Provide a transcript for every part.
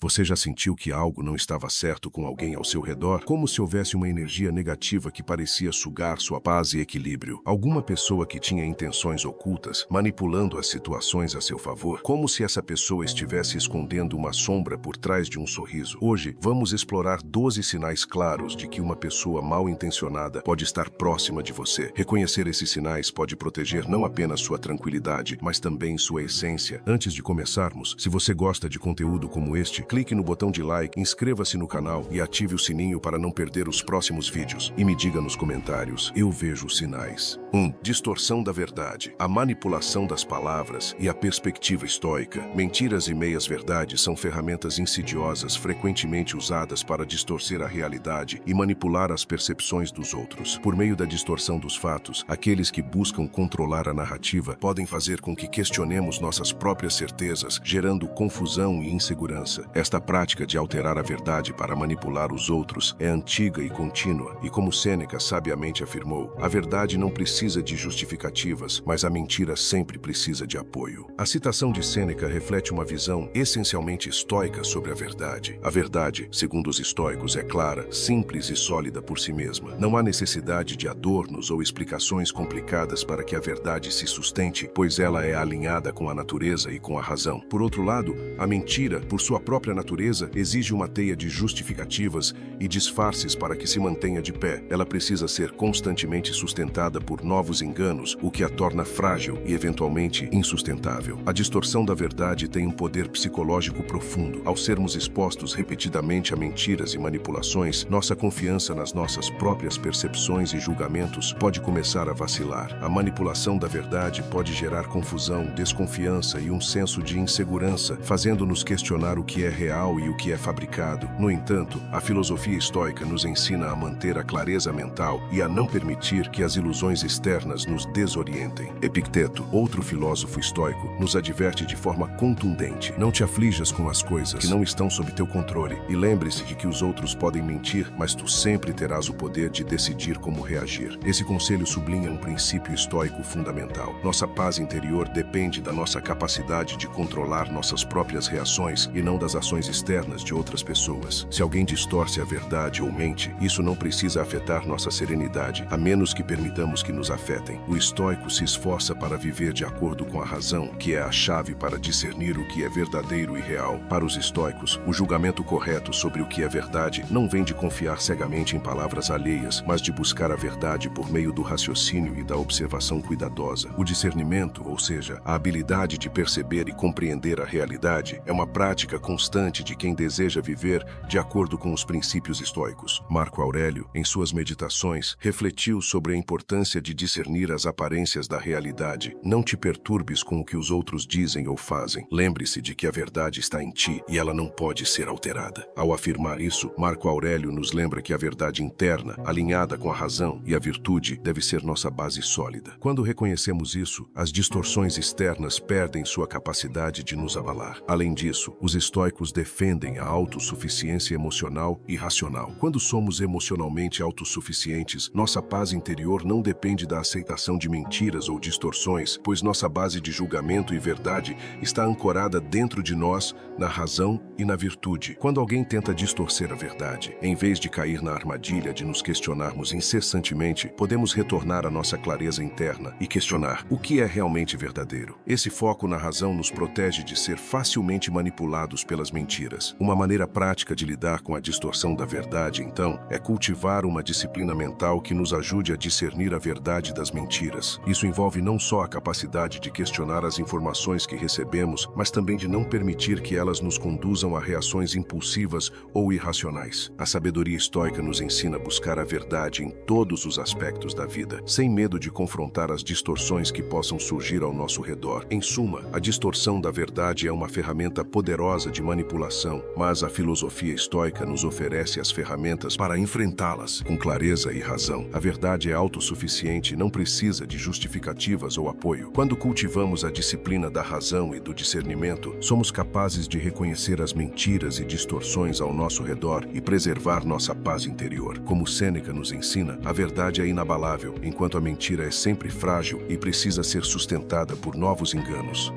Você já sentiu que algo não estava certo com alguém ao seu redor? Como se houvesse uma energia negativa que parecia sugar sua paz e equilíbrio? Alguma pessoa que tinha intenções ocultas, manipulando as situações a seu favor? Como se essa pessoa estivesse escondendo uma sombra por trás de um sorriso? Hoje, vamos explorar 12 sinais claros de que uma pessoa mal intencionada pode estar próxima de você. Reconhecer esses sinais pode proteger não apenas sua tranquilidade, mas também sua essência. Antes de começarmos, se você gosta de conteúdo como este, clique no botão de like, inscreva-se no canal e ative o sininho para não perder os próximos vídeos. E me diga nos comentários, eu vejo os sinais. 1. Distorção da verdade. A manipulação das palavras e a perspectiva estoica. Mentiras e meias-verdades são ferramentas insidiosas frequentemente usadas para distorcer a realidade e manipular as percepções dos outros. Por meio da distorção dos fatos, aqueles que buscam controlar a narrativa podem fazer com que questionemos nossas próprias certezas, gerando confusão e insegurança. Esta prática de alterar a verdade para manipular os outros é antiga e contínua, e como Sêneca sabiamente afirmou, a verdade não precisa de justificativas, mas a mentira sempre precisa de apoio. A citação de Sêneca reflete uma visão essencialmente estoica sobre a verdade. A verdade, segundo os estoicos, é clara, simples e sólida por si mesma. Não há necessidade de adornos ou explicações complicadas para que a verdade se sustente, pois ela é alinhada com a natureza e com a razão. Por outro lado, a mentira, por sua própria natureza, exige uma teia de justificativas e disfarces para que se mantenha de pé. Ela precisa ser constantemente sustentada por novos enganos, o que a torna frágil e eventualmente insustentável. A distorção da verdade tem um poder psicológico profundo. Ao sermos expostos repetidamente a mentiras e manipulações, nossa confiança nas nossas próprias percepções e julgamentos pode começar a vacilar. A manipulação da verdade pode gerar confusão, desconfiança e um senso de insegurança, fazendo-nos questionar o que é real e o que é fabricado. No entanto, a filosofia estoica nos ensina a manter a clareza mental e a não permitir que as ilusões externas nos desorientem. Epicteto, outro filósofo estoico, nos adverte de forma contundente: não te aflijas com as coisas que não estão sob teu controle, e lembre-se de que os outros podem mentir, mas tu sempre terás o poder de decidir como reagir. Esse conselho sublinha um princípio estoico fundamental. Nossa paz interior depende da nossa capacidade de controlar nossas próprias reações e não das ações externas de outras pessoas. Se alguém distorce a verdade ou mente, isso não precisa afetar nossa serenidade, a menos que permitamos que nos afetem. O estoico se esforça para viver de acordo com a razão, que é a chave para discernir o que é verdadeiro e real. Para os estoicos, o julgamento correto sobre o que é verdade não vem de confiar cegamente em palavras alheias, mas de buscar a verdade por meio do raciocínio e da observação cuidadosa. O discernimento, ou seja, a habilidade de perceber e compreender a realidade, é uma prática constante de quem deseja viver de acordo com os princípios estoicos. Marco Aurélio, em suas meditações, refletiu sobre a importância de discernir as aparências da realidade. Não te perturbes com o que os outros dizem ou fazem. Lembre-se de que a verdade está em ti e ela não pode ser alterada. Ao afirmar isso, Marco Aurélio nos lembra que a verdade interna, alinhada com a razão e a virtude, deve ser nossa base sólida. Quando reconhecemos isso, as distorções externas perdem sua capacidade de nos abalar. Além disso, os estoicos defendem a autossuficiência emocional e racional. Quando somos emocionalmente autossuficientes, nossa paz interior não depende da aceitação de mentiras ou distorções, pois nossa base de julgamento e verdade está ancorada dentro de nós, na razão e na virtude. Quando alguém tenta distorcer a verdade, em vez de cair na armadilha de nos questionarmos incessantemente, podemos retornar à nossa clareza interna e questionar o que é realmente verdadeiro. Esse foco na razão nos protege de ser facilmente manipulados pelas mentiras. Uma maneira prática de lidar com a distorção da verdade, então, é cultivar uma disciplina mental que nos ajude a discernir a verdade das mentiras. Isso envolve não só a capacidade de questionar as informações que recebemos, mas também de não permitir que elas nos conduzam a reações impulsivas ou irracionais. A sabedoria estoica nos ensina a buscar a verdade em todos os aspectos da vida, sem medo de confrontar as distorções que possam surgir ao nosso redor. Em suma, a distorção da verdade é uma ferramenta poderosa de manipulação, mas a filosofia estoica nos oferece as ferramentas para enfrentá-las com clareza e razão. A verdade é autossuficiente e não precisa de justificativas ou apoio. Quando cultivamos a disciplina da razão e do discernimento, somos capazes de reconhecer as mentiras e distorções ao nosso redor e preservar nossa paz interior. Como Sêneca nos ensina, a verdade é inabalável, enquanto a mentira é sempre frágil e precisa ser sustentada por novos enganos.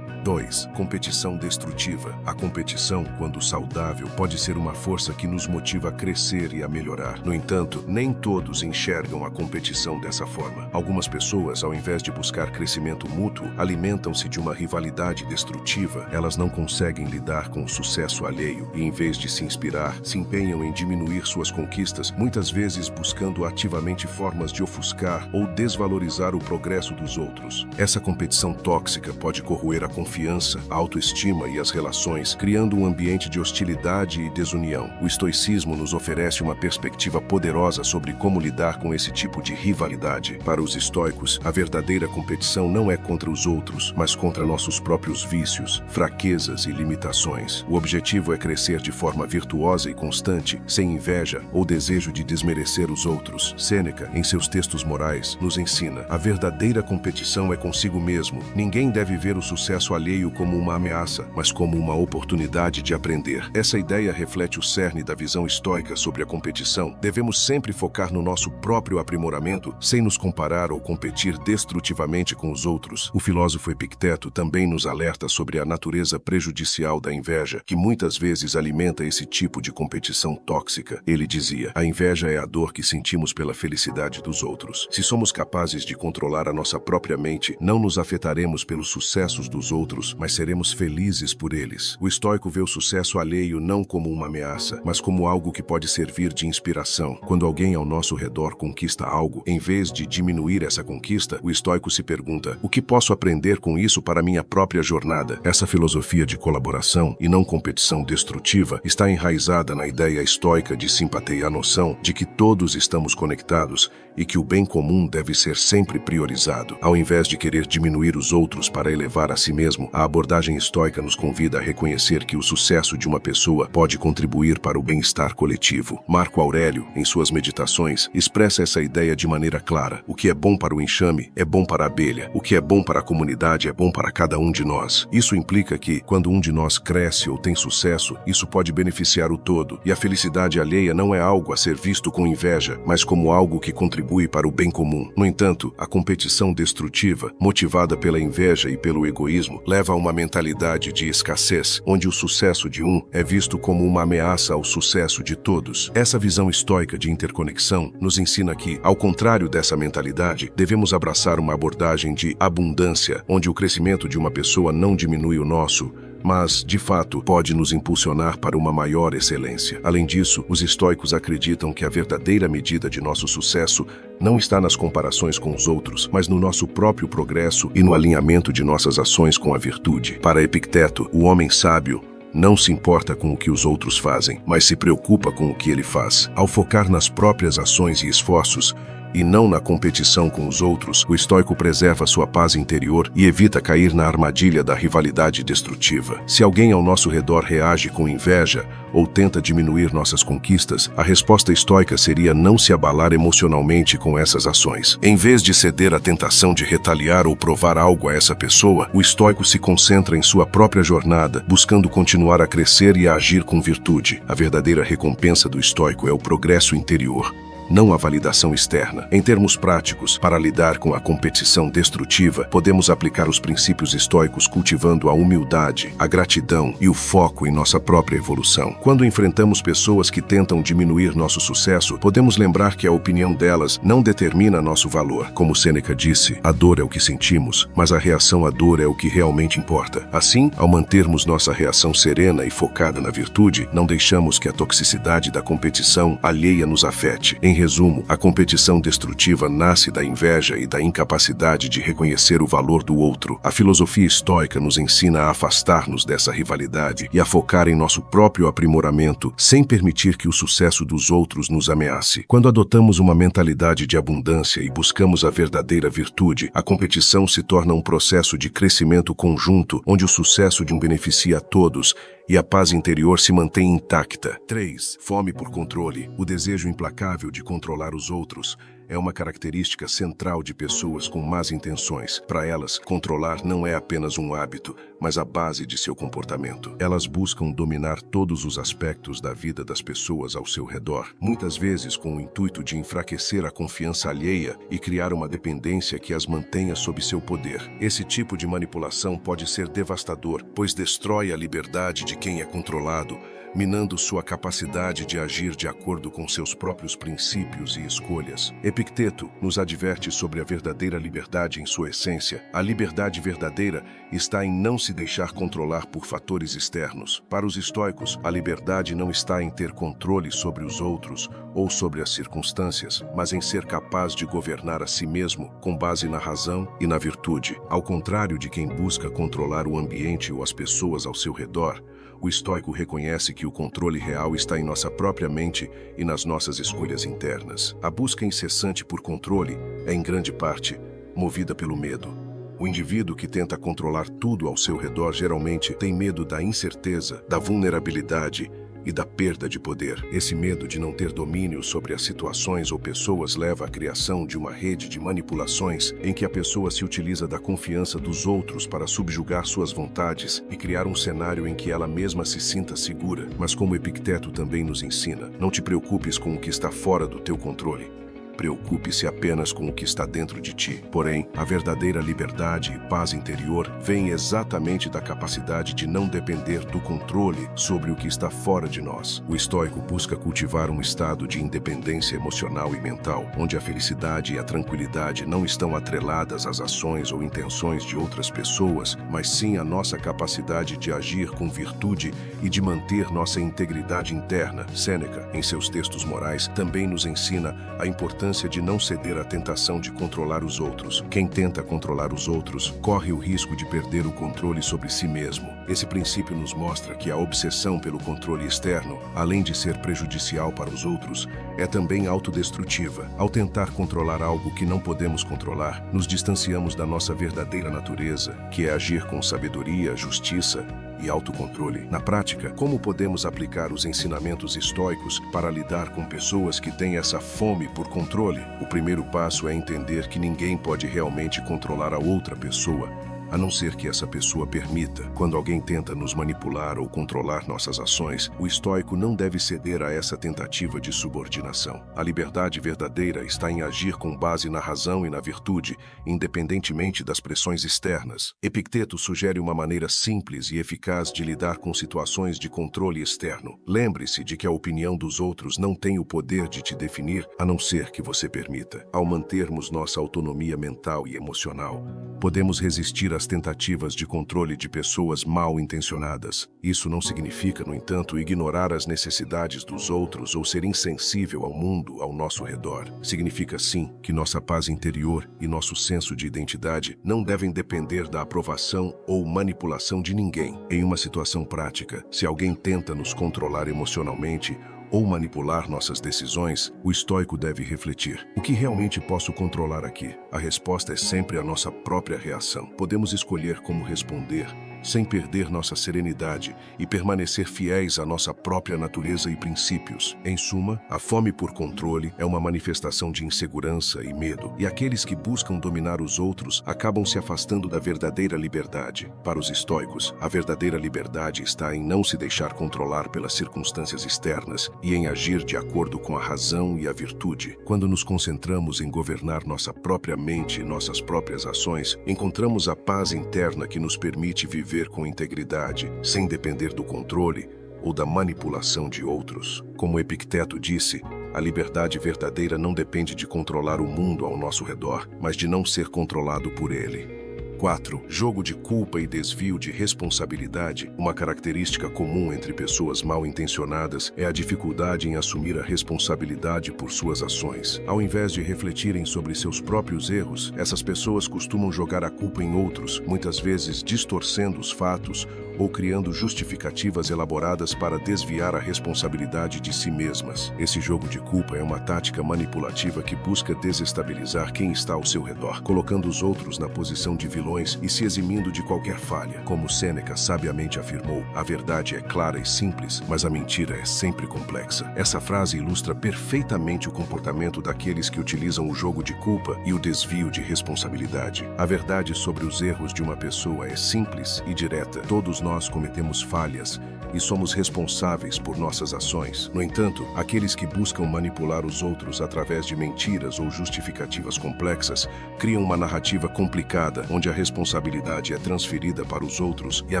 2. Competição destrutiva. A competição, quando saudável, pode ser uma força que nos motiva a crescer e a melhorar. No entanto, nem todos enxergam a competição dessa forma. Algumas pessoas, ao invés de buscar crescimento mútuo, alimentam-se de uma rivalidade destrutiva. Elas não conseguem lidar com o sucesso alheio e, em vez de se inspirar, se empenham em diminuir suas conquistas, muitas vezes buscando ativamente formas de ofuscar ou desvalorizar o progresso dos outros. Essa competição tóxica pode corroer a confiança, a autoestima e as relações, criando um ambiente de hostilidade e desunião. O estoicismo nos oferece uma perspectiva poderosa sobre como lidar com esse tipo de rivalidade. Para os estoicos, a verdadeira competição não é contra os outros, mas contra nossos próprios vícios, fraquezas e limitações. O objetivo é crescer de forma virtuosa e constante, sem inveja ou desejo de desmerecer os outros. Sêneca, em seus textos morais, nos ensina: a verdadeira competição é consigo mesmo. Ninguém deve ver o sucesso alheio como uma ameaça, mas como uma oportunidade de aprender. Essa ideia reflete o cerne da visão estoica sobre a competição. Devemos sempre focar no nosso próprio aprimoramento, sem nos comparar ou competir destrutivamente com os outros. O filósofo Epicteto também nos alerta sobre a natureza prejudicial da inveja, que muitas vezes alimenta esse tipo de competição tóxica. Ele dizia: a inveja é a dor que sentimos pela felicidade dos outros. Se somos capazes de controlar a nossa própria mente, não nos afetaremos pelos sucessos dos outros, mas seremos felizes por eles. O estoico vê o sucesso alheio não como uma ameaça, mas como algo que pode servir de inspiração. Quando alguém ao nosso redor conquista algo, em vez de diminuir essa conquista, o estoico se pergunta: o que posso aprender com isso para minha própria jornada? Essa filosofia de colaboração e não competição destrutiva está enraizada na ideia estoica de simpatia, a noção de que todos estamos conectados e que o bem comum deve ser sempre priorizado. Ao invés de querer diminuir os outros para elevar a si mesmo, a abordagem estoica nos convida a reconhecer que o sucesso de uma pessoa pode contribuir para o bem-estar coletivo. Marco Aurélio, em suas meditações, expressa essa ideia de maneira clara: o que é bom para o enxame é bom para a abelha. O que é bom para a comunidade é bom para cada um de nós. Isso implica que, quando um de nós cresce ou tem sucesso, isso pode beneficiar o todo, e a felicidade alheia não é algo a ser visto com inveja, mas como algo que contribui para o bem comum. No entanto, a competição destrutiva, motivada pela inveja e pelo egoísmo, leva a uma mentalidade de escassez, onde o sucesso de um é visto como uma ameaça ao sucesso de todos. Essa visão estoica de interconexão nos ensina que, ao contrário dessa mentalidade, devemos abraçar uma abordagem de abundância, onde o crescimento de uma pessoa não diminui o nosso, mas, de fato, pode nos impulsionar para uma maior excelência. Além disso, os estoicos acreditam que a verdadeira medida de nosso sucesso não está nas comparações com os outros, mas no nosso próprio progresso e no alinhamento de nossas ações com a virtude. Para Epicteto, o homem sábio não se importa com o que os outros fazem, mas se preocupa com o que ele faz. Ao focar nas próprias ações e esforços, e não na competição com os outros, o estoico preserva sua paz interior e evita cair na armadilha da rivalidade destrutiva. Se alguém ao nosso redor reage com inveja ou tenta diminuir nossas conquistas, a resposta estoica seria não se abalar emocionalmente com essas ações. Em vez de ceder à tentação de retaliar ou provar algo a essa pessoa, o estoico se concentra em sua própria jornada, buscando continuar a crescer e a agir com virtude. A verdadeira recompensa do estoico é o progresso interior, não a validação externa. Em termos práticos, para lidar com a competição destrutiva, podemos aplicar os princípios estoicos cultivando a humildade, a gratidão e o foco em nossa própria evolução. Quando enfrentamos pessoas que tentam diminuir nosso sucesso, podemos lembrar que a opinião delas não determina nosso valor. Como Sêneca disse, a dor é o que sentimos, mas a reação à dor é o que realmente importa. Assim, ao mantermos nossa reação serena e focada na virtude, não deixamos que a toxicidade da competição alheia nos afete. Em resumo, a competição destrutiva nasce da inveja e da incapacidade de reconhecer o valor do outro. A filosofia estoica nos ensina a afastar-nos dessa rivalidade e a focar em nosso próprio aprimoramento, sem permitir que o sucesso dos outros nos ameace. Quando adotamos uma mentalidade de abundância e buscamos a verdadeira virtude, a competição se torna um processo de crescimento conjunto, onde o sucesso de um beneficia a todos e a paz interior se mantém intacta. 3. Fome por controle. O desejo implacável de controlar os outros é uma característica central de pessoas com más intenções. Para elas, controlar não é apenas um hábito, mas a base de seu comportamento. Elas buscam dominar todos os aspectos da vida das pessoas ao seu redor, muitas vezes com o intuito de enfraquecer a confiança alheia e criar uma dependência que as mantenha sob seu poder. Esse tipo de manipulação pode ser devastador, pois destrói a liberdade de quem é controlado, minando sua capacidade de agir de acordo com seus próprios princípios e escolhas. Epicteto nos adverte sobre a verdadeira liberdade em sua essência. A liberdade verdadeira está em não se deixar controlar por fatores externos. Para os estoicos, a liberdade não está em ter controle sobre os outros ou sobre as circunstâncias, mas em ser capaz de governar a si mesmo com base na razão e na virtude. Ao contrário de quem busca controlar o ambiente ou as pessoas ao seu redor, o estoico reconhece que o controle real está em nossa própria mente e nas nossas escolhas internas. A busca incessante por controle é, em grande parte, movida pelo medo. O indivíduo que tenta controlar tudo ao seu redor geralmente tem medo da incerteza, da vulnerabilidade e da perda de poder. Esse medo de não ter domínio sobre as situações ou pessoas leva à criação de uma rede de manipulações em que a pessoa se utiliza da confiança dos outros para subjugar suas vontades e criar um cenário em que ela mesma se sinta segura. Mas como Epicteto também nos ensina, não te preocupes com o que está fora do teu controle. Preocupe-se apenas com o que está dentro de ti. Porém, a verdadeira liberdade e paz interior vem exatamente da capacidade de não depender do controle sobre o que está fora de nós. O estoico busca cultivar um estado de independência emocional e mental, onde a felicidade e a tranquilidade não estão atreladas às ações ou intenções de outras pessoas, mas sim à nossa capacidade de agir com virtude e de manter nossa integridade interna. Sêneca, em seus textos morais, também nos ensina a importância de não ceder à tentação de controlar os outros. Quem tenta controlar os outros corre o risco de perder o controle sobre si mesmo. Esse princípio nos mostra que a obsessão pelo controle externo, além de ser prejudicial para os outros, é também autodestrutiva. Ao tentar controlar algo que não podemos controlar, nos distanciamos da nossa verdadeira natureza, que é agir com sabedoria, justiça e autocontrole. Na prática, como podemos aplicar os ensinamentos estoicos para lidar com pessoas que têm essa fome por controle? O primeiro passo é entender que ninguém pode realmente controlar a outra pessoa, a não ser que essa pessoa permita. Quando alguém tenta nos manipular ou controlar nossas ações, o estoico não deve ceder a essa tentativa de subordinação. A liberdade verdadeira está em agir com base na razão e na virtude, independentemente das pressões externas. Epicteto sugere uma maneira simples e eficaz de lidar com situações de controle externo. Lembre-se de que a opinião dos outros não tem o poder de te definir, a não ser que você permita. Ao mantermos nossa autonomia mental e emocional, podemos resistir às tentativas de controle de pessoas mal intencionadas. Isso não significa, no entanto, ignorar as necessidades dos outros ou ser insensível ao mundo ao nosso redor. Significa, sim, que nossa paz interior e nosso senso de identidade não devem depender da aprovação ou manipulação de ninguém. Em uma situação prática, se alguém tenta nos controlar emocionalmente ou manipular nossas decisões, o estoico deve refletir: o que realmente posso controlar aqui? A resposta é sempre a nossa própria reação. Podemos escolher como responder, sem perder nossa serenidade e permanecer fiéis à nossa própria natureza e princípios. Em suma, a fome por controle é uma manifestação de insegurança e medo, e aqueles que buscam dominar os outros acabam se afastando da verdadeira liberdade. Para os estoicos, a verdadeira liberdade está em não se deixar controlar pelas circunstâncias externas e em agir de acordo com a razão e a virtude. Quando nos concentramos em governar nossa própria mente e nossas próprias ações, encontramos a paz interna que nos permite viver com integridade, sem depender do controle ou da manipulação de outros. Como Epicteto disse, a liberdade verdadeira não depende de controlar o mundo ao nosso redor, mas de não ser controlado por ele. 4. Jogo de culpa e desvio de responsabilidade. Uma característica comum entre pessoas mal intencionadas é a dificuldade em assumir a responsabilidade por suas ações. Ao invés de refletirem sobre seus próprios erros, essas pessoas costumam jogar a culpa em outros, muitas vezes distorcendo os fatos ou criando justificativas elaboradas para desviar a responsabilidade de si mesmas. Esse jogo de culpa é uma tática manipulativa que busca desestabilizar quem está ao seu redor, colocando os outros na posição de vilões e se eximindo de qualquer falha. Como Sêneca sabiamente afirmou, a verdade é clara e simples, mas a mentira é sempre complexa. Essa frase ilustra perfeitamente o comportamento daqueles que utilizam o jogo de culpa e o desvio de responsabilidade. A verdade sobre os erros de uma pessoa é simples e direta. Todos nós cometemos falhas e somos responsáveis por nossas ações. No entanto, aqueles que buscam manipular os outros através de mentiras ou justificativas complexas criam uma narrativa complicada, onde a responsabilidade é transferida para os outros e a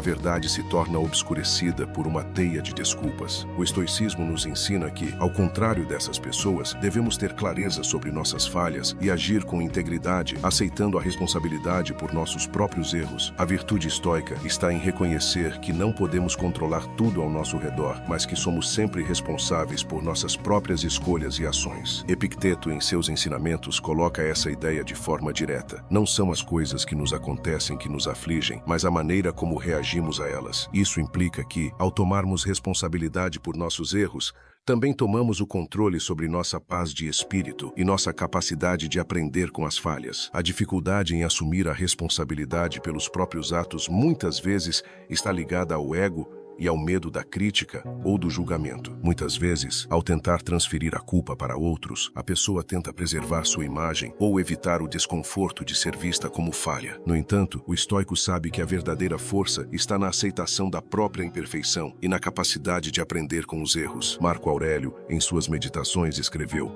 verdade se torna obscurecida por uma teia de desculpas. O estoicismo nos ensina que, ao contrário dessas pessoas, devemos ter clareza sobre nossas falhas e agir com integridade, aceitando a responsabilidade por nossos próprios erros. A virtude estoica está em reconhecer que não podemos controlar tudo ao nosso redor, mas que somos sempre responsáveis por nossas próprias escolhas e ações. Epicteto, em seus ensinamentos, coloca essa ideia de forma direta. Não são as coisas que nos acontecem que nos afligem, mas a maneira como reagimos a elas. Isso implica que, ao tomarmos responsabilidade por nossos erros, também tomamos o controle sobre nossa paz de espírito e nossa capacidade de aprender com as falhas. A dificuldade em assumir a responsabilidade pelos próprios atos muitas vezes está ligada ao ego e ao medo da crítica ou do julgamento. Muitas vezes, ao tentar transferir a culpa para outros, a pessoa tenta preservar sua imagem ou evitar o desconforto de ser vista como falha. No entanto, o estoico sabe que a verdadeira força está na aceitação da própria imperfeição e na capacidade de aprender com os erros. Marco Aurélio, em suas meditações, escreveu: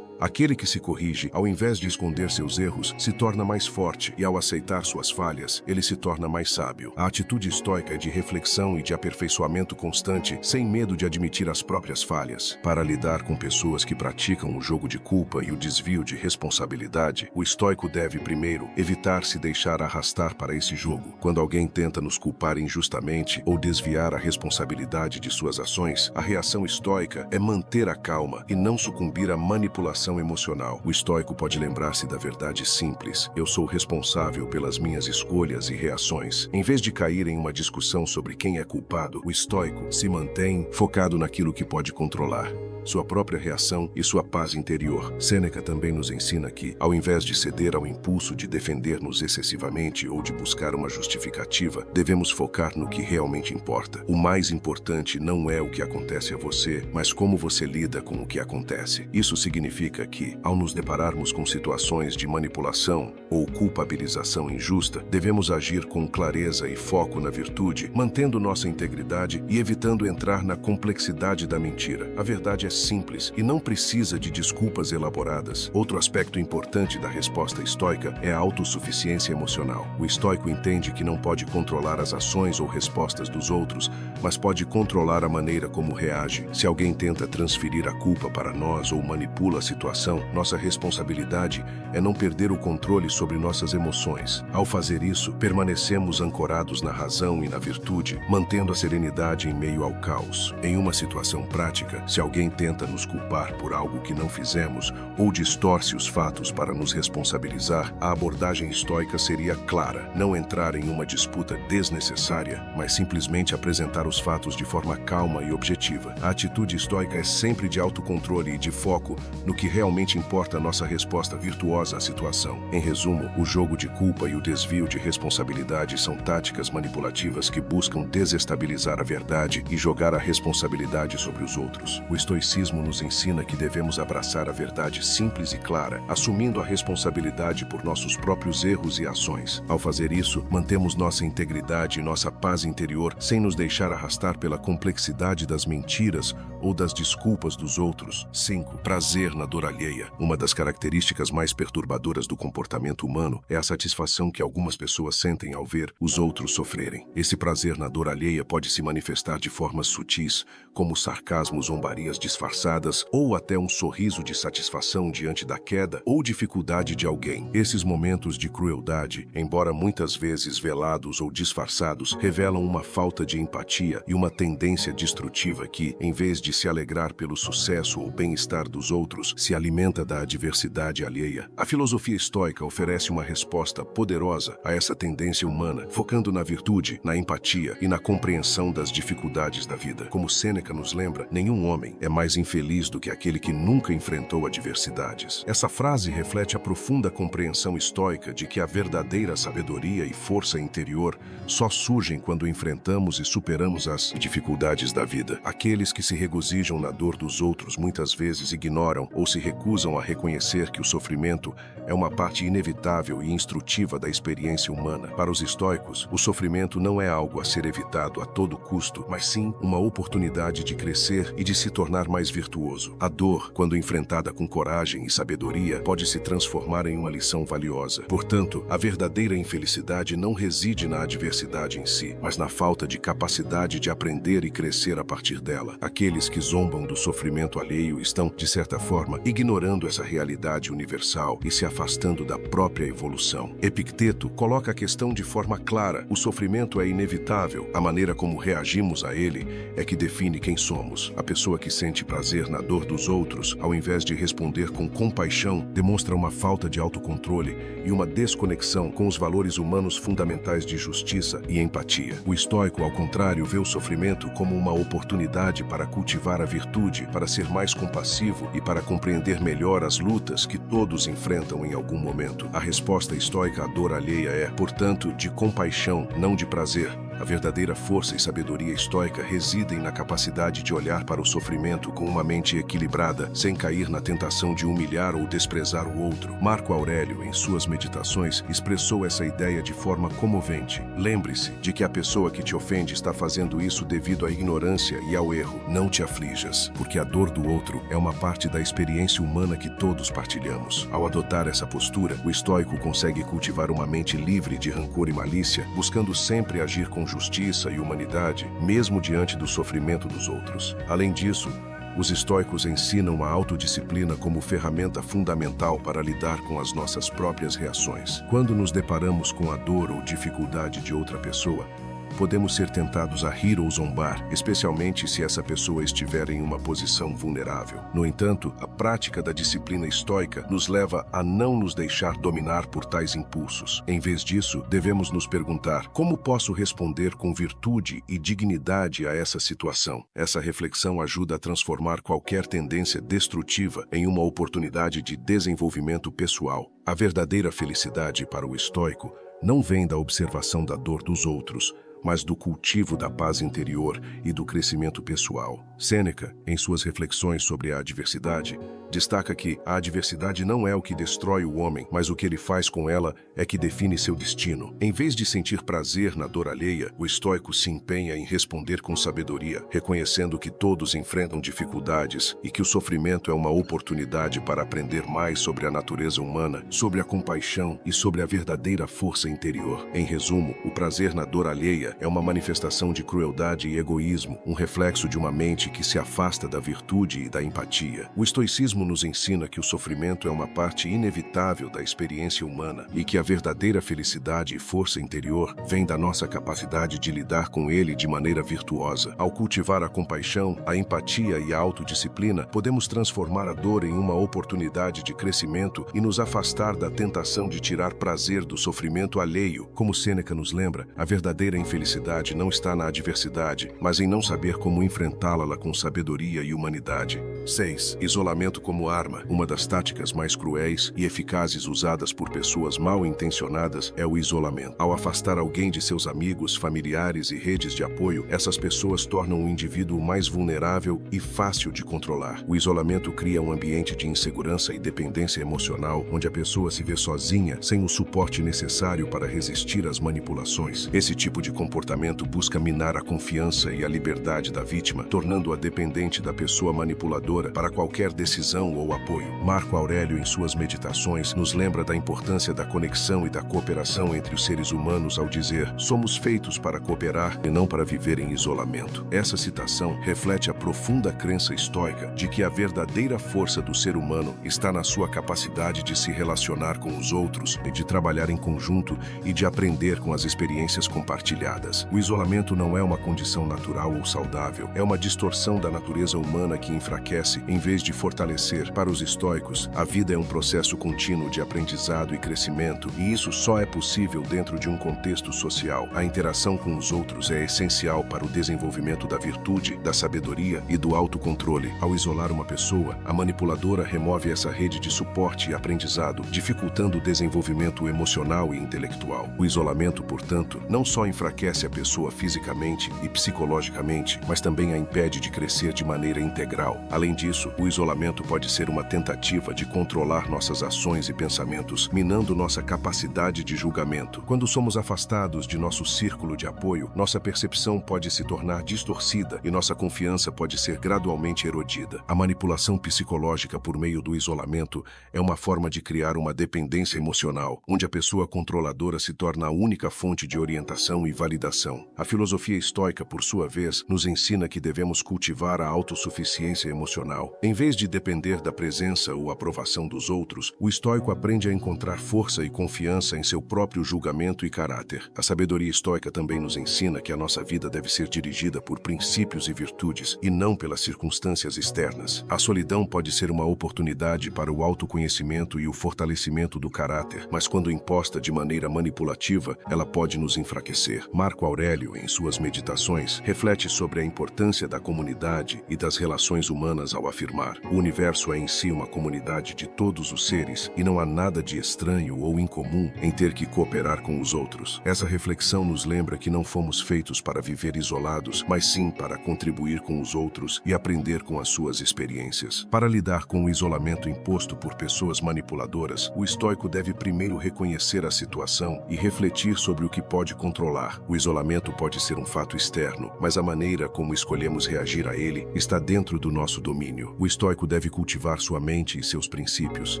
aquele que se corrige, ao invés de esconder seus erros, se torna mais forte e, ao aceitar suas falhas, ele se torna mais sábio. A atitude estoica é de reflexão e de aperfeiçoamento constante, sem medo de admitir as próprias falhas. Para lidar com pessoas que praticam o jogo de culpa e o desvio de responsabilidade, o estoico deve, primeiro, evitar se deixar arrastar para esse jogo. Quando alguém tenta nos culpar injustamente ou desviar a responsabilidade de suas ações, a reação estoica é manter a calma e não sucumbir à manipulação emocional. O estoico pode lembrar-se da verdade simples: eu sou responsável pelas minhas escolhas e reações. Em vez de cair em uma discussão sobre quem é culpado, o estoico se mantém focado naquilo que pode controlar: sua própria reação e sua paz interior. Sêneca também nos ensina que, ao invés de ceder ao impulso de defender-nos excessivamente ou de buscar uma justificativa, devemos focar no que realmente importa. O mais importante não é o que acontece a você, mas como você lida com o que acontece. Isso significa que, ao nos depararmos com situações de manipulação ou culpabilização injusta, devemos agir com clareza e foco na virtude, mantendo nossa integridade e evitando entrar na complexidade da mentira. A verdade é simples e não precisa de desculpas elaboradas. Outro aspecto importante da resposta estoica é a autossuficiência emocional. O estoico entende que não pode controlar as ações ou respostas dos outros, mas pode controlar a maneira como reage. Se alguém tenta transferir a culpa para nós ou manipula a situação, nossa responsabilidade é não perder o controle sobre nossas emoções. Ao fazer isso, permanecemos ancorados na razão e na virtude, mantendo a serenidade em meio ao caos. Em uma situação prática, se alguém tenta nos culpar por algo que não fizemos ou distorce os fatos para nos responsabilizar, a abordagem estoica seria clara: não entrar em uma disputa desnecessária, mas simplesmente apresentar os fatos de forma calma e objetiva. A atitude estoica é sempre de autocontrole e de foco no que realmente importa, a nossa resposta virtuosa à situação. Em resumo, o jogo de culpa e o desvio de responsabilidade são táticas manipulativas que buscam desestabilizar a verdade e jogar a responsabilidade sobre os outros. O estoicismo nos ensina que devemos abraçar a verdade simples e clara, assumindo a responsabilidade por nossos próprios erros e ações. Ao fazer isso, mantemos nossa integridade e nossa paz interior, sem nos deixar arrastar pela complexidade das mentiras ou das desculpas dos outros. 5. Prazer na dor alheia. Uma das características mais perturbadoras do comportamento humano é a satisfação que algumas pessoas sentem ao ver os outros sofrerem. Esse prazer na dor alheia pode se manifestar de formas sutis, como sarcasmo, zombarias disfarçadas ou até um sorriso de satisfação diante da queda ou dificuldade de alguém. Esses momentos de crueldade, embora muitas vezes velados ou disfarçados, revelam uma falta de empatia e uma tendência destrutiva que, em vez de de se alegrar pelo sucesso ou bem-estar dos outros, se alimenta da adversidade alheia. A filosofia estoica oferece uma resposta poderosa a essa tendência humana, focando na virtude, na empatia e na compreensão das dificuldades da vida. Como Sêneca nos lembra, nenhum homem é mais infeliz do que aquele que nunca enfrentou adversidades. Essa frase reflete a profunda compreensão estoica de que a verdadeira sabedoria e força interior só surgem quando enfrentamos e superamos as dificuldades da vida. Aqueles que se regozijam na dor dos outros muitas vezes ignoram ou se recusam a reconhecer que o sofrimento é uma parte inevitável e instrutiva da experiência humana. Para os estoicos, o sofrimento não é algo a ser evitado a todo custo, mas sim uma oportunidade de crescer e de se tornar mais virtuoso. A dor, quando enfrentada com coragem e sabedoria, pode se transformar em uma lição valiosa. Portanto, a verdadeira infelicidade não reside na adversidade em si, mas na falta de capacidade de aprender e crescer a partir dela. Aqueles que zombam do sofrimento alheio estão, de certa forma, ignorando essa realidade universal e se afastando da própria evolução. Epicteto coloca a questão de forma clara: o sofrimento é inevitável, a maneira como reagimos a ele é que define quem somos. A pessoa que sente prazer na dor dos outros, ao invés de responder com compaixão, demonstra uma falta de autocontrole e uma desconexão com os valores humanos fundamentais de justiça e empatia. O estoico, ao contrário, vê o sofrimento como uma oportunidade para cultivar a virtude, para ser mais compassivo e para compreender melhor as lutas que todos enfrentam em algum momento. A resposta estoica à dor alheia é, portanto, de compaixão, não de prazer. A verdadeira força e sabedoria estoica residem na capacidade de olhar para o sofrimento com uma mente equilibrada, sem cair na tentação de humilhar ou desprezar o outro. Marco Aurélio, em suas meditações, expressou essa ideia de forma comovente. Lembre-se de que a pessoa que te ofende está fazendo isso devido à ignorância e ao erro. Não te aflijas, porque a dor do outro é uma parte da experiência humana que todos partilhamos. Ao adotar essa postura, o estoico consegue cultivar uma mente livre de rancor e malícia, buscando sempre agir com justiça e humanidade, mesmo diante do sofrimento dos outros. Além disso, os estoicos ensinam a autodisciplina como ferramenta fundamental para lidar com as nossas próprias reações. Quando nos deparamos com a dor ou dificuldade de outra pessoa, podemos ser tentados a rir ou zombar, especialmente se essa pessoa estiver em uma posição vulnerável. No entanto, a prática da disciplina estoica nos leva a não nos deixar dominar por tais impulsos. Em vez disso, devemos nos perguntar: como posso responder com virtude e dignidade a essa situação? Essa reflexão ajuda a transformar qualquer tendência destrutiva em uma oportunidade de desenvolvimento pessoal. A verdadeira felicidade para o estoico não vem da observação da dor dos outros, mas do cultivo da paz interior e do crescimento pessoal. Sêneca, em suas reflexões sobre a adversidade, destaca que a adversidade não é o que destrói o homem, mas o que ele faz com ela é que define seu destino. Em vez de sentir prazer na dor alheia, o estoico se empenha em responder com sabedoria, reconhecendo que todos enfrentam dificuldades e que o sofrimento é uma oportunidade para aprender mais sobre a natureza humana, sobre a compaixão e sobre a verdadeira força interior. Em resumo, o prazer na dor alheia é uma manifestação de crueldade e egoísmo, um reflexo de uma mente que se afasta da virtude e da empatia. O estoicismo nos ensina que o sofrimento é uma parte inevitável da experiência humana e que a verdadeira felicidade e força interior vem da nossa capacidade de lidar com ele de maneira virtuosa. Ao cultivar a compaixão, a empatia e a autodisciplina, podemos transformar a dor em uma oportunidade de crescimento e nos afastar da tentação de tirar prazer do sofrimento alheio. Como Sêneca nos lembra, a verdadeira infelicidade não está na adversidade, mas em não saber como enfrentá-la com sabedoria e humanidade. 6. Isolamento como arma. Uma das táticas mais cruéis e eficazes usadas por pessoas mal intencionadas é o isolamento. Ao afastar alguém de seus amigos, familiares e redes de apoio, essas pessoas tornam o indivíduo mais vulnerável e fácil de controlar. O isolamento cria um ambiente de insegurança e dependência emocional, onde a pessoa se vê sozinha, sem o suporte necessário para resistir às manipulações. Esse tipo de comportamento busca minar a confiança e a liberdade da vítima, tornando-a dependente da pessoa manipuladora para qualquer decisão gratidão ou apoio. Marco Aurélio, em suas meditações, nos lembra da importância da conexão e da cooperação entre os seres humanos ao dizer: somos feitos para cooperar e não para viver em isolamento. Essa citação reflete a profunda crença estoica de que a verdadeira força do ser humano está na sua capacidade de se relacionar com os outros e de trabalhar em conjunto e de aprender com as experiências compartilhadas. O isolamento não é uma condição natural ou saudável, é uma distorção da natureza humana que enfraquece em vez de fortalecer. Para os estoicos, a vida é um processo contínuo de aprendizado e crescimento, e isso só é possível dentro de um contexto social. A interação com os outros é essencial para o desenvolvimento da virtude, da sabedoria e do autocontrole. Ao isolar uma pessoa, a manipuladora remove essa rede de suporte e aprendizado, dificultando o desenvolvimento emocional e intelectual. O isolamento, portanto, não só enfraquece a pessoa fisicamente e psicologicamente, mas também a impede de crescer de maneira integral. Além disso, o isolamento pode ser uma tentativa de controlar nossas ações e pensamentos, minando nossa capacidade de julgamento. Quando somos afastados de nosso círculo de apoio, nossa percepção pode se tornar distorcida e nossa confiança pode ser gradualmente erodida. A manipulação psicológica por meio do isolamento é uma forma de criar uma dependência emocional, onde a pessoa controladora se torna a única fonte de orientação e validação. A filosofia estoica, por sua vez, nos ensina que devemos cultivar a autossuficiência emocional. Em vez de depender da presença ou aprovação dos outros, o estoico aprende a encontrar força e confiança em seu próprio julgamento e caráter. A sabedoria estoica também nos ensina que a nossa vida deve ser dirigida por princípios e virtudes, e não pelas circunstâncias externas. A solidão pode ser uma oportunidade para o autoconhecimento e o fortalecimento do caráter, mas quando imposta de maneira manipulativa, ela pode nos enfraquecer. Marco Aurélio, em suas meditações, reflete sobre a importância da comunidade e das relações humanas ao afirmar: o universo é em si uma comunidade de todos os seres e não há nada de estranho ou incomum em ter que cooperar com os outros. Essa reflexão nos lembra que não fomos feitos para viver isolados, mas sim para contribuir com os outros e aprender com as suas experiências. Para lidar com o isolamento imposto por pessoas manipuladoras, o estoico deve primeiro reconhecer a situação e refletir sobre o que pode controlar. O isolamento pode ser um fato externo, mas a maneira como escolhemos reagir a ele está dentro do nosso domínio. O estoico deve cultivar sua mente e seus princípios,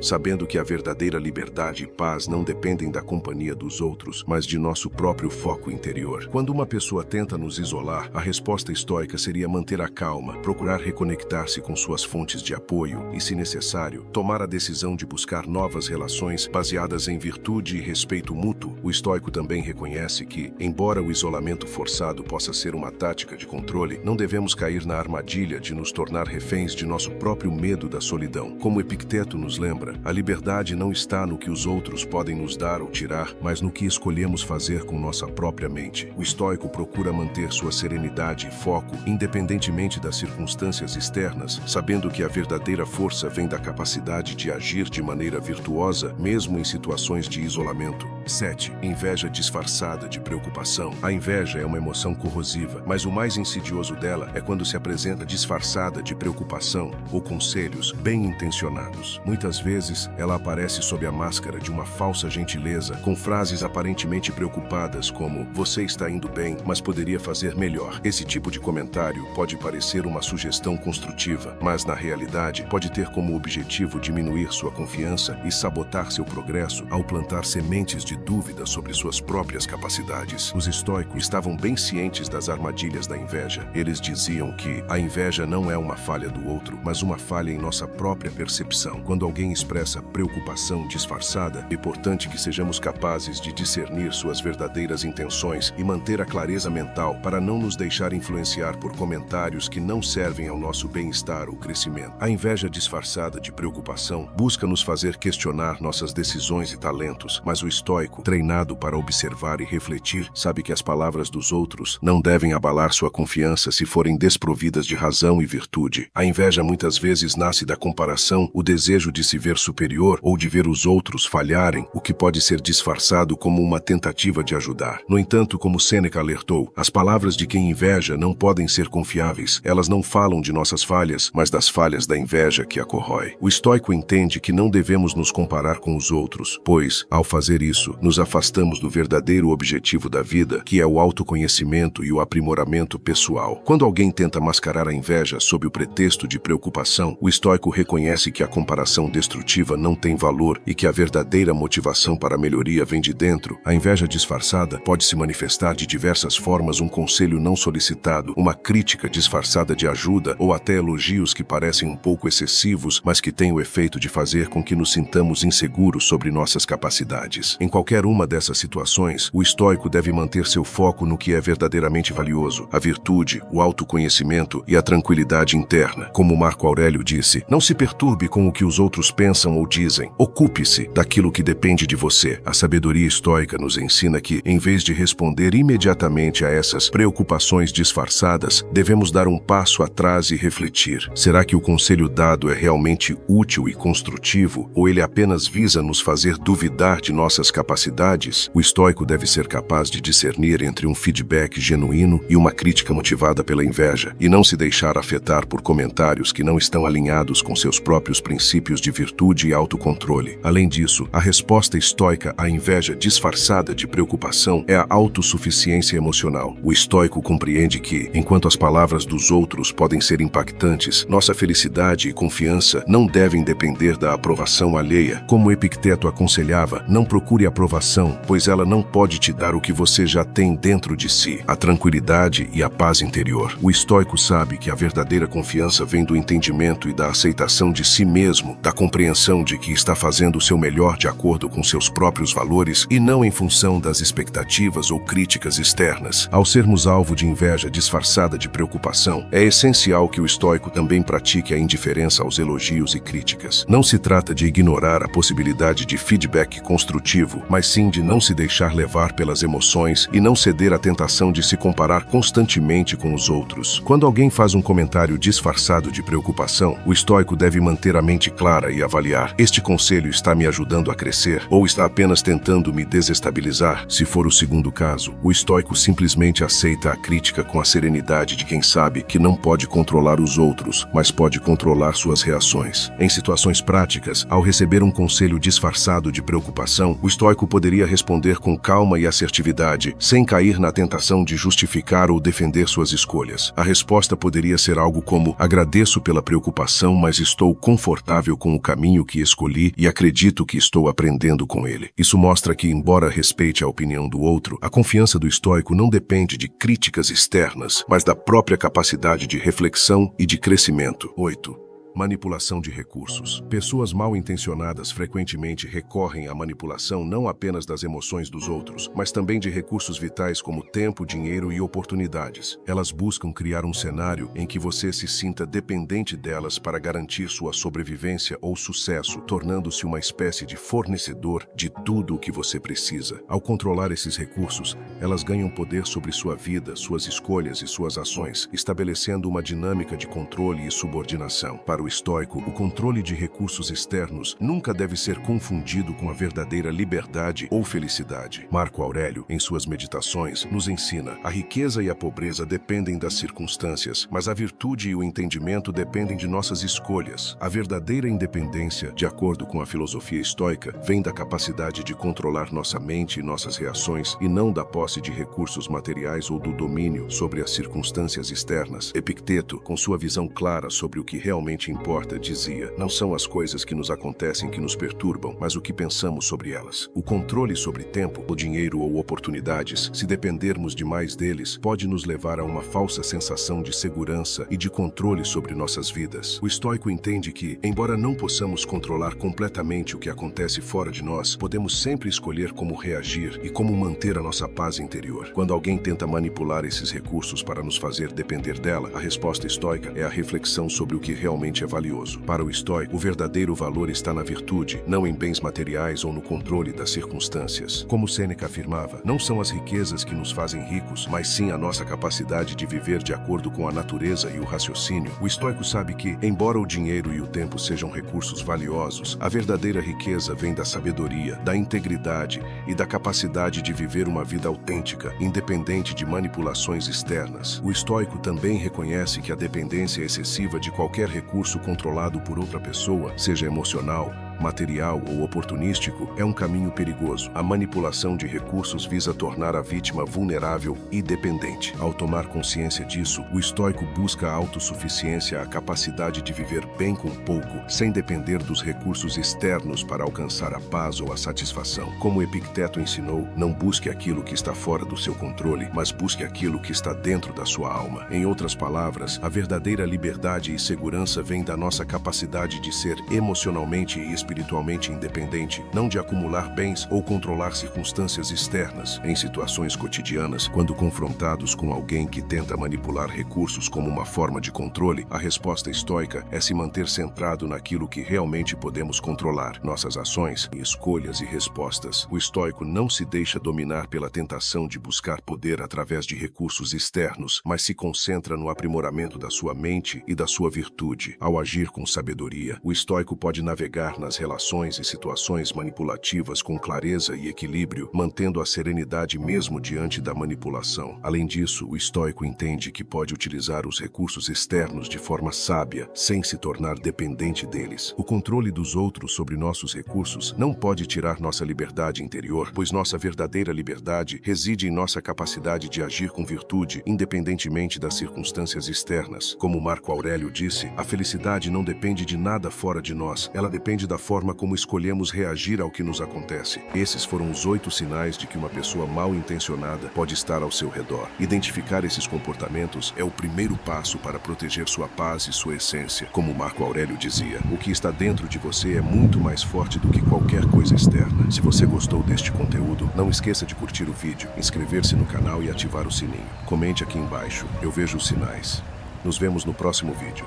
sabendo que a verdadeira liberdade e paz não dependem da companhia dos outros, mas de nosso próprio foco interior. Quando uma pessoa tenta nos isolar, a resposta estoica seria manter a calma, procurar reconectar-se com suas fontes de apoio e, se necessário, tomar a decisão de buscar novas relações baseadas em virtude e respeito mútuo. O estoico também reconhece que, embora o isolamento forçado possa ser uma tática de controle, não devemos cair na armadilha de nos tornar reféns de nosso próprio medo da solidão. Como Epicteto nos lembra, a liberdade não está no que os outros podem nos dar ou tirar, mas no que escolhemos fazer com nossa própria mente. O estoico procura manter sua serenidade e foco, independentemente das circunstâncias externas, sabendo que a verdadeira força vem da capacidade de agir de maneira virtuosa, mesmo em situações de isolamento. 7. Inveja disfarçada de preocupação. A inveja é uma emoção corrosiva, mas o mais insidioso dela é quando se apresenta disfarçada de preocupação ou conselhos bem intencionados. Muitas vezes, ela aparece sob a máscara de uma falsa gentileza, com frases aparentemente preocupadas como: você está indo bem, mas poderia fazer melhor. Esse tipo de comentário pode parecer uma sugestão construtiva, mas na realidade pode ter como objetivo diminuir sua confiança e sabotar seu progresso ao plantar sementes de dúvida sobre suas próprias capacidades. Os estoicos estavam bem cientes das armadilhas da inveja. Eles diziam que a inveja não é uma falha do outro, mas uma falha em nossa própria percepção. Quando alguém expressa preocupação disfarçada, é importante que sejamos capazes de discernir suas verdadeiras intenções e manter a clareza mental para não nos deixar influenciar por comentários que não servem ao nosso bem-estar ou crescimento. A inveja disfarçada de preocupação busca nos fazer questionar nossas decisões e talentos, mas o estoico, treinado para observar e refletir, sabe que as palavras dos outros não devem abalar sua confiança se forem desprovidas de razão e virtude. A inveja muitas vezes nasce da comparação, o desejo de se ver superior ou de ver os outros falharem, o que pode ser disfarçado como uma tentativa de ajudar. No entanto, como Sêneca alertou, as palavras de quem inveja não podem ser confiáveis. Elas não falam de nossas falhas, mas das falhas da inveja que a corrói. O estoico entende que não devemos nos comparar com os outros, pois, ao fazer isso, nos afastamos do verdadeiro objetivo da vida, que é o autoconhecimento e o aprimoramento pessoal. Quando alguém tenta mascarar a inveja sob o pretexto de preocupação, o estoico reconhece que a comparação destrutiva não tem valor e que a verdadeira motivação para a melhoria vem de dentro. A inveja disfarçada pode se manifestar de diversas formas: um conselho não solicitado, uma crítica disfarçada de ajuda ou até elogios que parecem um pouco excessivos, mas que têm o efeito de fazer com que nos sintamos inseguros sobre nossas capacidades. Em qualquer uma dessas situações, o estoico deve manter seu foco no que é verdadeiramente valioso: a virtude, o autoconhecimento e a tranquilidade interna. Como Marco Aurélio disse, não se perturbe com o que os outros pensam ou dizem. Ocupe-se daquilo que depende de você. A sabedoria estoica nos ensina que, em vez de responder imediatamente a essas preocupações disfarçadas, devemos dar um passo atrás e refletir. Será que o conselho dado é realmente útil e construtivo, ou ele apenas visa nos fazer duvidar de nossas capacidades? O estoico deve ser capaz de discernir entre um feedback genuíno e uma crítica motivada pela inveja, e não se deixar afetar por comentários que não estão alinhados com seus próprios princípios de virtude e autocontrole. Além disso, a resposta estoica à inveja disfarçada de preocupação é a autossuficiência emocional. O estoico compreende que, enquanto as palavras dos outros podem ser impactantes, nossa felicidade e confiança não devem depender da aprovação alheia. Como Epicteto aconselhava, não procure aprovação, pois ela não pode te dar o que você já tem dentro de si: a tranquilidade e a paz interior. O estoico sabe que a verdadeira confiança vem do entendimento e da aceitação de si mesmo, da compreensão de que está fazendo o seu melhor de acordo com seus próprios valores e não em função das expectativas ou críticas externas. Ao sermos alvo de inveja disfarçada de preocupação, é essencial que o estoico também pratique a indiferença aos elogios e críticas. Não se trata de ignorar a possibilidade de feedback construtivo, mas sim de não se deixar levar pelas emoções e não ceder à tentação de se comparar constantemente com os outros. Quando alguém faz um comentário disfarçado de preocupação, o estoico deve manter a mente clara e avaliar: este conselho está me ajudando a crescer ou está apenas tentando me desestabilizar? Se for o segundo caso, o estoico simplesmente aceita a crítica com a serenidade de quem sabe que não pode controlar os outros, mas pode controlar suas reações. Em situações práticas, ao receber um conselho disfarçado de preocupação, o estoico poderia responder com calma e assertividade, sem cair na tentação de justificar ou defender suas escolhas. A resposta poderia ser algo como: agradeço pela preocupação, mas estou confortável com o caminho que escolhi e acredito que estou aprendendo com ele. Isso mostra que, embora respeite a opinião do outro, a confiança do estoico não depende de críticas externas, mas da própria capacidade de reflexão e de crescimento. 8. Manipulação de recursos. Pessoas mal intencionadas frequentemente recorrem à manipulação não apenas das emoções dos outros, mas também de recursos vitais como tempo, dinheiro e oportunidades. Elas buscam criar um cenário em que você se sinta dependente delas para garantir sua sobrevivência ou sucesso, tornando-se uma espécie de fornecedor de tudo o que você precisa. Ao controlar esses recursos, elas ganham poder sobre sua vida, suas escolhas e suas ações, estabelecendo uma dinâmica de controle e subordinação. Para o estoico, o controle de recursos externos nunca deve ser confundido com a verdadeira liberdade ou felicidade. Marco Aurélio, em suas meditações, nos ensina: a riqueza e a pobreza dependem das circunstâncias, mas a virtude e o entendimento dependem de nossas escolhas. A verdadeira independência, de acordo com a filosofia estoica, vem da capacidade de controlar nossa mente e nossas reações, e não da posse de recursos materiais ou do domínio sobre as circunstâncias externas. Epicteto, com sua visão clara sobre o que realmente importa, dizia: não são as coisas que nos acontecem que nos perturbam, mas o que pensamos sobre elas. O controle sobre tempo, o dinheiro ou oportunidades, se dependermos demais deles, pode nos levar a uma falsa sensação de segurança e de controle sobre nossas vidas. O estoico entende que, embora não possamos controlar completamente o que acontece fora de nós, podemos sempre escolher como reagir e como manter a nossa paz interior. Quando alguém tenta manipular esses recursos para nos fazer depender dela, a resposta estoica é a reflexão sobre o que realmente é valioso. Para o estoico, o verdadeiro valor está na virtude, não em bens materiais ou no controle das circunstâncias. Como Sêneca afirmava, não são as riquezas que nos fazem ricos, mas sim a nossa capacidade de viver de acordo com a natureza e o raciocínio. O estoico sabe que, embora o dinheiro e o tempo sejam recursos valiosos, a verdadeira riqueza vem da sabedoria, da integridade e da capacidade de viver uma vida autêntica, independente de manipulações externas. O estoico também reconhece que a dependência excessiva de qualquer recurso controlado por outra pessoa, seja emocional, material ou oportunístico, é um caminho perigoso. A manipulação de recursos visa tornar a vítima vulnerável e dependente. Ao tomar consciência disso, o estoico busca a autossuficiência, a capacidade de viver bem com pouco, sem depender dos recursos externos para alcançar a paz ou a satisfação. Como Epicteto ensinou, não busque aquilo que está fora do seu controle, mas busque aquilo que está dentro da sua alma. Em outras palavras, a verdadeira liberdade e segurança vem da nossa capacidade de ser emocionalmente e espiritualmente independente, não de acumular bens ou controlar circunstâncias externas. Em situações cotidianas, quando confrontados com alguém que tenta manipular recursos como uma forma de controle, a resposta estoica é se manter centrado naquilo que realmente podemos controlar, nossas ações, escolhas e respostas. O estoico não se deixa dominar pela tentação de buscar poder através de recursos externos, mas se concentra no aprimoramento da sua mente e da sua virtude. Ao agir com sabedoria, o estoico pode navegar nas relações e situações manipulativas com clareza e equilíbrio, mantendo a serenidade mesmo diante da manipulação. Além disso, o estoico entende que pode utilizar os recursos externos de forma sábia, sem se tornar dependente deles. O controle dos outros sobre nossos recursos não pode tirar nossa liberdade interior, pois nossa verdadeira liberdade reside em nossa capacidade de agir com virtude, independentemente das circunstâncias externas. Como Marco Aurélio disse, a felicidade não depende de nada fora de nós, ela depende da forma como escolhemos reagir ao que nos acontece. Esses foram os 8 sinais de que uma pessoa mal intencionada pode estar ao seu redor. Identificar esses comportamentos é o primeiro passo para proteger sua paz e sua essência. Como Marco Aurélio dizia, o que está dentro de você é muito mais forte do que qualquer coisa externa. Se você gostou deste conteúdo, não esqueça de curtir o vídeo, inscrever-se no canal e ativar o sininho. Comente aqui embaixo, eu vejo os sinais. Nos vemos no próximo vídeo.